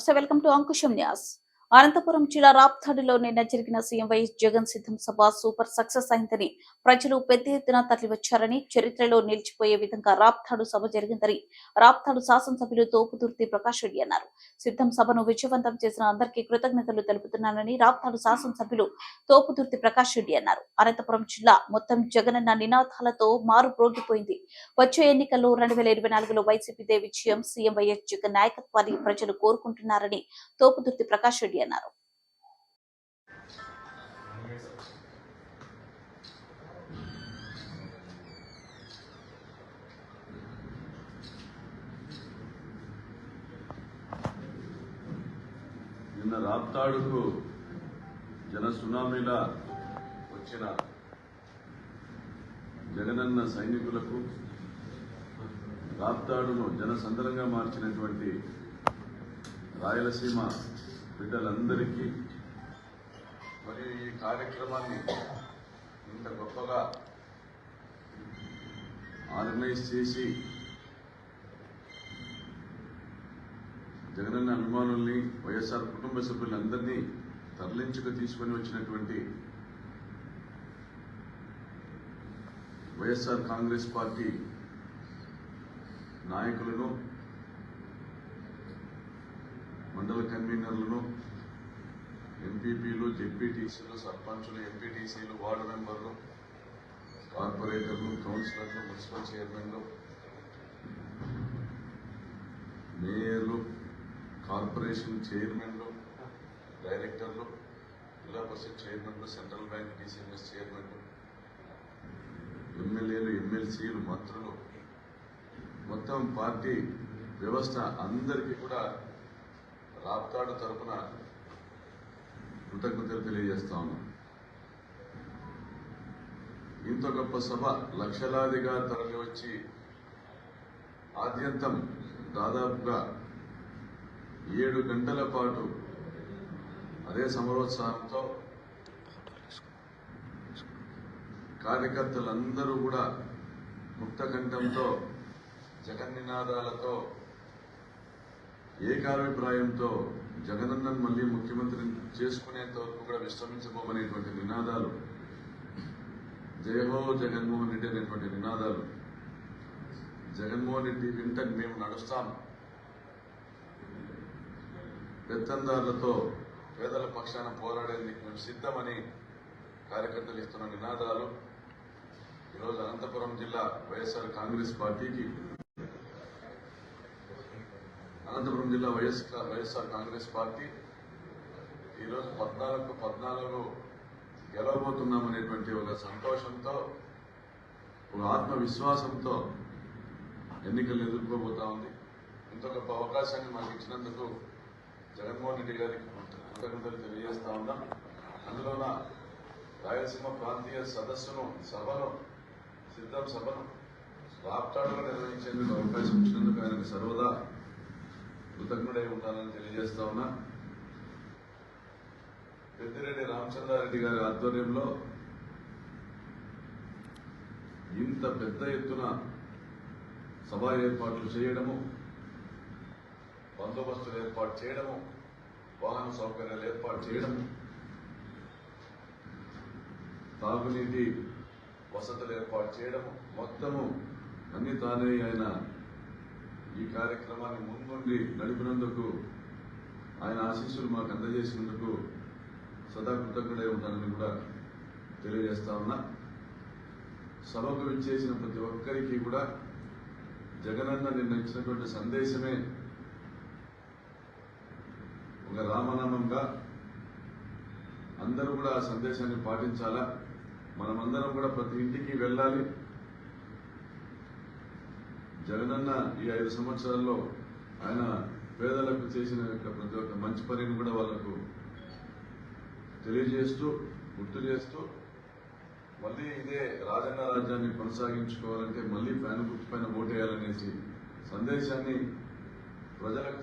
నమస్తే, welcome to Ankusam news. Anantapuram జిల్లా రాప్తాడులో నిన్న జరిగిన సీఎం వైఎస్ జగన్ సిద్ధం సభ సూపర్ సక్సెస్ అయిందని, ప్రజలు పెద్ద ఎత్తున తరలివచ్చారని, చరిత్రలో నిలిచిపోయే విధంగా రాప్తాడు సభ జరిగిందని రాప్తాడు శాసనసభ్యులు తోపుదుర్తి ప్రకాష్ రెడ్డి అన్నారు. సిద్ధం సభను విజయవంతం చేసిన అందరికీ కృతజ్ఞతలు తెలుపుతున్నానని రాప్తాడు శాసనసభ్యులు తోపుదుర్తి ప్రకాష్ రెడ్డి అన్నారు. అనంతపురం జిల్లా మొత్తం జగనన్న నినాదాలతో మారుప్రోగిపోయింది. వచ్చే ఎన్నికల్లో 2024లో వైసీపీదే విజయం, సీఎం వైఎస్ జగన్ నాయకత్వాన్ని ప్రజలు కోరుకుంటున్నారని తోపుదుర్తి ప్రకాష్ రెడ్డి అన్నారు. నిన్న రాప్తాడుకు జన సునామీలా వచ్చిన జగనన్న సైనికులకు, రాప్తాడును జనసందరంగా మార్చినటువంటి రాయలసీమ బిడ్డలందరికీ మరియు ఈ కార్యక్రమాన్ని ఇంత గొప్పగా ఆర్గనైజ్ చేసి జగనన్న అభిమానుల్ని, వైఎస్ఆర్ కుటుంబ సభ్యులందరినీ తరలించుకు తీసుకొని వచ్చినటువంటి వైఎస్ఆర్ కాంగ్రెస్ పార్టీ నాయకులను, మండల కన్వీనర్లను, ఎంపీపీలు, జెడ్పీటీసీలు, సర్పంచులు, ఎంపీటీసీలు, వార్డు మెంబర్లు, కార్పొరేటర్లు, కౌన్సిలర్లు, మున్సిపల్ చైర్మన్లు, మేయర్లు, కార్పొరేషన్ చైర్మన్లు, డైరెక్టర్లు, జిల్లా పరిషత్ చైర్మన్లు, సెంట్రల్ బ్యాంక్ డిసిఎంఎస్ చైర్మన్లు, ఎమ్మెల్యేలు, ఎమ్మెల్సీలు, మంత్రులు, మొత్తం పార్టీ వ్యవస్థ అందరికీ కూడా రాప్తాడు తరఫున కృతజ్ఞతలు తెలియజేస్తా ఉన్నాం. ఇంత గొప్ప సభ లక్షలాదిగా తరలి వచ్చి ఆద్యంతం దాదాపుగా 7 గంటల పాటు అదే సమరోత్సాహంతో కార్యకర్తలందరూ కూడా ముక్త కంఠంతో, జగన్ నినాదాలతో, ఏకాభిప్రాయంతో జగనన్నను మళ్లీ ముఖ్యమంత్రిని చేసుకునేంత వరకు కూడా విశ్రమించబోమనేటువంటి నినాదాలు, జయహో జగన్మోహన్ రెడ్డి అనేటువంటి నినాదాలు, జగన్మోహన్ రెడ్డి వెంట మేము నడుస్తాం, పెత్తందారులతో పేదల పక్షాన పోరాడేందుకు మేము సిద్ధమని కార్యకర్తలు ఇస్తున్న నినాదాలు ఈరోజు అనంతపురం జిల్లా వైఎస్ఆర్ కాంగ్రెస్ పార్టీకి, అనంతపురం జిల్లా వైఎస్ఆర్ కాంగ్రెస్ పార్టీ ఈరోజు 14 గెలవబోతున్నామనేటువంటి ఒక సంతోషంతో, ఒక ఆత్మవిశ్వాసంతో ఎన్నికలు ఎదుర్కోబోతా ఉంది. ఇంత గొప్ప అవకాశాన్ని మాకు ఇచ్చినందుకు జగన్మోహన్ రెడ్డి గారికి కృతజ్ఞతలు తెలియజేస్తా ఉన్నాం. అందులోన రాయలసీమ ప్రాంతీయ సిద్ధం సభను రాప్తాడులో నిర్వహించేందుకు అవకాశం ఇచ్చినందుకు ఆయనకు సర్వదా కృతజ్ఞుడై ఉంటానని తెలియజేస్తా ఉన్నా. పెద్దిరెడ్డి రామచంద్రారెడ్డి గారి ఆధ్వర్యంలో ఇంత పెద్ద ఎత్తున సభా ఏర్పాట్లు చేయడము, బందోబస్తులు ఏర్పాటు చేయడము, వాహన సౌకర్యాలు ఏర్పాటు చేయడము, తాగునీటి వసతులు ఏర్పాటు చేయడము, మొత్తము అన్ని తానే ఆయన ఈ కార్యక్రమాన్ని ముందుండి నడిపినందుకు, ఆయన ఆశీస్సులు మాకు అందజేసినందుకు సదా కృతజ్ఞుడై ఉంటానని కూడా తెలియజేస్తా ఉన్నా. సభకు విచ్చేసిన ప్రతి ఒక్కరికి కూడా జగనన్న నిన్న ఇచ్చినటువంటి సందేశమే ఒక రామనామంగా అందరూ కూడా ఆ సందేశాన్ని పాటించాలా. మనమందరం కూడా ప్రతి ఇంటికి వెళ్ళాలి. జగనన్న ఈ 5 సంవత్సరాల్లో ఆయన పేదలకు చేసిన ప్రతి ఒక్క మంచి పనిని కూడా వాళ్లకు తెలియజేస్తూ, గుర్తు చేస్తూ, మళ్ళీ ఇదే రాజన్న రాజ్యాన్ని కొనసాగించుకోవాలంటే మళ్ళీ ఫ్యాన్ గుర్తు పైన ఓటేయాలనేసి సందేశాన్ని ప్రజలకు